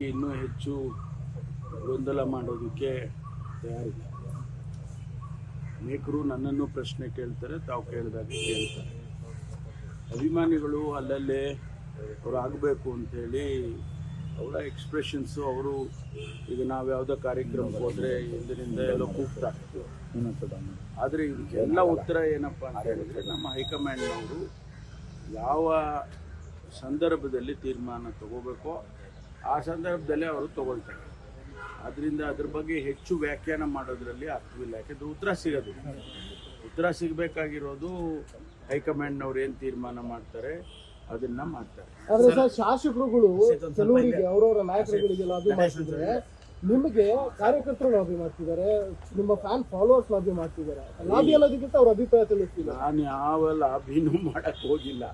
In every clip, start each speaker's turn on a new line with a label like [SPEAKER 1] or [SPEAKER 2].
[SPEAKER 1] ಇನ್ನೂ ಹೆಚ್ಚು ಗೊಂದಲ ಮಾಡೋದಕ್ಕೆ ತಯಾರಿಲ್ಲ. ಅನೇಕರು ನನ್ನನ್ನು ಪ್ರಶ್ನೆ ಕೇಳ್ತಾರೆ, ತಾವು ಕೇಳಿದಾಗ ಕೇಳ್ತಾರೆ. ಅಭಿಮಾನಿಗಳು ಅಲ್ಲಲ್ಲೇ ಅವ್ರು ಆಗಬೇಕು ಅಂಥೇಳಿ ಅವರ ಎಕ್ಸ್ಪ್ರೆಷನ್ಸು, ಅವರು ಈಗ ನಾವು ಯಾವುದೋ ಕಾರ್ಯಕ್ರಮಕ್ಕೆ ಹೋದರೆ ಹಿಂದಿನಿಂದ ಎಲ್ಲ ಕೂಗ್ತಾರೆ. ಆದರೆ ಇದಕ್ಕೆಲ್ಲ ಉತ್ತರ ಏನಪ್ಪ ಅಂತ ಹೇಳಿದರೆ, ನಮ್ಮ ಹೈಕಮಾಂಡ್ನವರು ಯಾವ ಸಂದರ್ಭದಲ್ಲಿ ತೀರ್ಮಾನ ತಗೋಬೇಕೋ ಆ ಸಂದರ್ಭದಲ್ಲೇ ಅವರು ತಗೊಳ್ತಾರೆ. ಆದ್ದರಿಂದ ಅದ್ರ ಬಗ್ಗೆ ಹೆಚ್ಚು ವ್ಯಾಖ್ಯಾನ ಮಾಡೋದ್ರಲ್ಲಿ ಅರ್ಥವಿಲ್ಲ. ಯಾಕೆಂದರೆ ಉತ್ತರ ಸಿಗೋದಿಲ್ಲ. ಉತ್ತರ ಸಿಗಬೇಕಾಗಿರೋದು ಹೈಕಮಾಂಡ್ನವ್ರು ಏನು ತೀರ್ಮಾನ ಮಾಡ್ತಾರೆ ಅದನ್ನ ಮಾಡ್ತಾರೆ.
[SPEAKER 2] ಆದ್ರೆ ಸರ್, ಶಾಸಕರುಗಳು ಕೆಲವರಿಗೆ ಅವರವರ ನಾಯಕರುಗಳಿಗೆಲ್ಲ ಲಾಬಿ ಮಾಡ್ತಿದ್ದಾರೆ, ನಿಮಗೆ ಕಾರ್ಯಕರ್ತರು ಲಾಬಿ ಮಾಡ್ತಿದ್ದಾರೆ, ನಿಮ್ಮ ಫ್ಯಾನ್ ಫಾಲೋವರ್ಸ್ ಲಾಬಿ ಮಾಡ್ತಿದ್ದಾರೆ. ಲಾಬಿ ಅನ್ನೋದಕ್ಕಿಂತ ಅವ್ರ ಅಭಿಪ್ರಾಯ ತಿಳಿಸ್ತಿಲ್ಲ.
[SPEAKER 1] ನಾನು ಯಾವ ಲಾಬಿನೂ ಮಾಡಕ್ಕೆ ಹೋಗಿಲ್ಲ.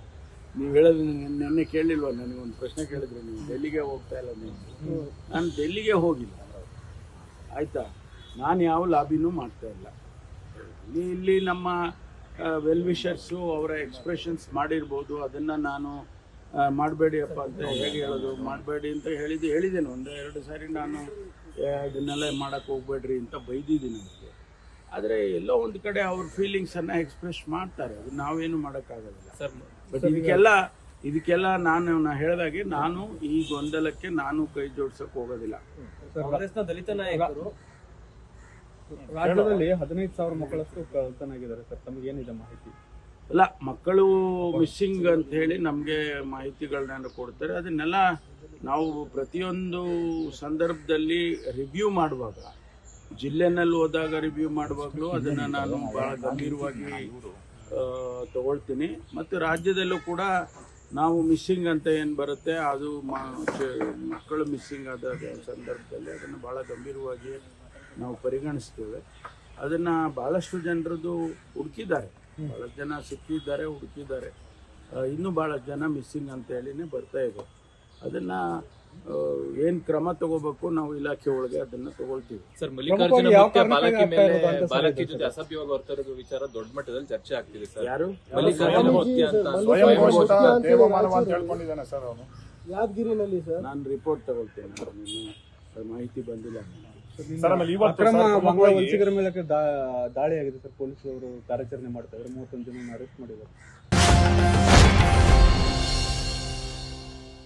[SPEAKER 1] ನೀವು ಹೇಳೋದು ನೆನ್ನೆ ಕೇಳಿಲ್ವ? ನನಗೊಂದು ಪ್ರಶ್ನೆ ಕೇಳಿದ್ರೆ, ನೀವು ಡೆಲ್ಲಿಗೆ ಹೋಗ್ತಾ ಇಲ್ಲ ನೀವು? ನಾನು ಡೆಲ್ಲಿಗೆ ಹೋಗಿಲ್ಲ, ಆಯಿತಾ. ನಾನು ಯಾವ ಲಾಬಿನೂ ಮಾಡ್ತಾ ಇಲ್ಲ. ಇಲ್ಲಿ ನಮ್ಮ ವೆಲ್ ವಿಷರ್ಸು ಅವರ ಎಕ್ಸ್ಪ್ರೆಷನ್ಸ್ ಮಾಡಿರ್ಬೋದು, ಅದನ್ನು ನಾನು ಮಾಡಬೇಡಿಯಪ್ಪ ಅಂತ ಹೇಗೆ ಹೇಳೋದು, ಮಾಡಬೇಡಿ ಅಂತ ಹೇಳಿದ್ದೇನೆ. ಒಂದೆರಡು ಸಾರಿ ನಾನು ಇದನ್ನೆಲ್ಲ ಮಾಡೋಕ್ಕೆ ಹೋಗ್ಬೇಡ್ರಿ ಅಂತ ಬೈದಿದ್ದೀನಿ ಅವ್ರಿಗೆ. ಆದರೆ ಎಲ್ಲೋ ಒಂದು ಕಡೆ ಅವ್ರ ಫೀಲಿಂಗ್ಸನ್ನು ಎಕ್ಸ್ಪ್ರೆಸ್ ಮಾಡ್ತಾರೆ, ಅದು ನಾವೇನು ಮಾಡೋಕ್ಕಾಗೋದಿಲ್ಲ. ಬಟ್ ಇದಕ್ಕೆಲ್ಲ ನಾನು ಹೇಳಿದಾಗೆ ನಾನು ಈ ಗೊಂದಲಕ್ಕೆ ನಾನು ಕೈ ಜೋಡ್ಸಕ್ಕೆ ಹೋಗೋದಿಲ್ಲ.
[SPEAKER 3] ಕಾಂಗ್ರೆಸ್ನ ದಲಿತ ನಾಯಕರು
[SPEAKER 4] ರಾಜ್ಯದಲ್ಲಿ 15,000 ಮಕ್ಕಳಷ್ಟು ಕಳ್ತನಾಗಿದ್ದಾರೆ ಸರ್, ತಮಗೇನಿದೆ ಮಾಹಿತಿ?
[SPEAKER 1] ಅಲ್ಲ, ಮಕ್ಕಳು ಮಿಸ್ಸಿಂಗ್ ಅಂತ ಹೇಳಿ ನಮಗೆ ಮಾಹಿತಿಗಳನ್ನ ಕೊಡ್ತಾರೆ. ಅದನ್ನೆಲ್ಲ ನಾವು ಪ್ರತಿಯೊಂದು ಸಂದರ್ಭದಲ್ಲಿ ರಿವ್ಯೂ ಮಾಡುವಾಗ, ಜಿಲ್ಲೆನಲ್ಲಿ ಹೋದಾಗ ರಿವ್ಯೂ ಮಾಡುವಾಗಲೂ ಅದನ್ನು ನಾನು ಭಾಳ ಗಂಭೀರವಾಗಿ ತಗೊಳ್ತೀನಿ. ಮತ್ತು ರಾಜ್ಯದಲ್ಲೂ ಕೂಡ ನಾವು ಮಿಸ್ಸಿಂಗ್ ಅಂತ ಏನು ಬರುತ್ತೆ, ಅದು ಮಕ್ಕಳು ಮಿಸ್ಸಿಂಗ್ ಆದ ಸಂದರ್ಭದಲ್ಲಿ ಅದನ್ನು ಭಾಳ ಗಂಭೀರವಾಗಿ ನಾವು ಪರಿಗಣಿಸ್ತೇವೆ. ಅದನ್ನು ಭಾಳಷ್ಟು ಜನರದ್ದು ಹುಡುಕಿದ್ದಾರೆ, ಭಾಳಷ್ಟು ಜನ ಸಿಕ್ಕಿದ್ದಾರೆ, ಹುಡುಕಿದ್ದಾರೆ. ಇನ್ನೂ ಭಾಳಷ್ಟು ಜನ ಮಿಸ್ಸಿಂಗ್ ಅಂತ ಹೇಳಿನೇ ಬರ್ತಾ ಇದೆ. ಅದನ್ನು ಏನು ಕ್ರಮ ತಗೋಬೇಕು ನಾವು ಇಲಾಖೆ ಒಳಗೆ ಅದನ್ನು ತಗೊಳ್ತೀವಿ.
[SPEAKER 3] ಸರ್, ಮಲ್ಲಿಕಾರ್ಜುನ ಬಾಲಕಿ ಜೊತೆ ಅಸಭ್ಯವಾಗಿ ಹೊರತರೋದು ವಿಚಾರ ದೊಡ್ಡ ಮಟ್ಟದಲ್ಲಿ ಚರ್ಚೆ ಆಗ್ತಿದೆ ಸರ್.
[SPEAKER 1] ಯಾರು?
[SPEAKER 3] ಮಲ್ಲಿಕಾರ್ಜುನ
[SPEAKER 2] ಯಾದಗಿರಿನಲ್ಲಿ ಸರ್,
[SPEAKER 1] ನಾನು ರಿಪೋರ್ಟ್ ತಗೊಳ್ತೇನೆ, ಮಾಹಿತಿ ಬಂದಿಲ್ಲ.
[SPEAKER 4] ಅಕ್ರಮ ಮಕ್ಕಳ ವಲಸಿಗರ ಮೇಲೆ ದಾಳಿ ಆಗಿದೆ ಸರ್, ಪೊಲೀಸರು ಕಾರ್ಯಾಚರಣೆ ಮಾಡ್ತಾ ಇದ್ದಾರೆ, 31 ಜನ ಅರೆಸ್ಟ್ ಮಾಡಿದ್ದಾರೆ.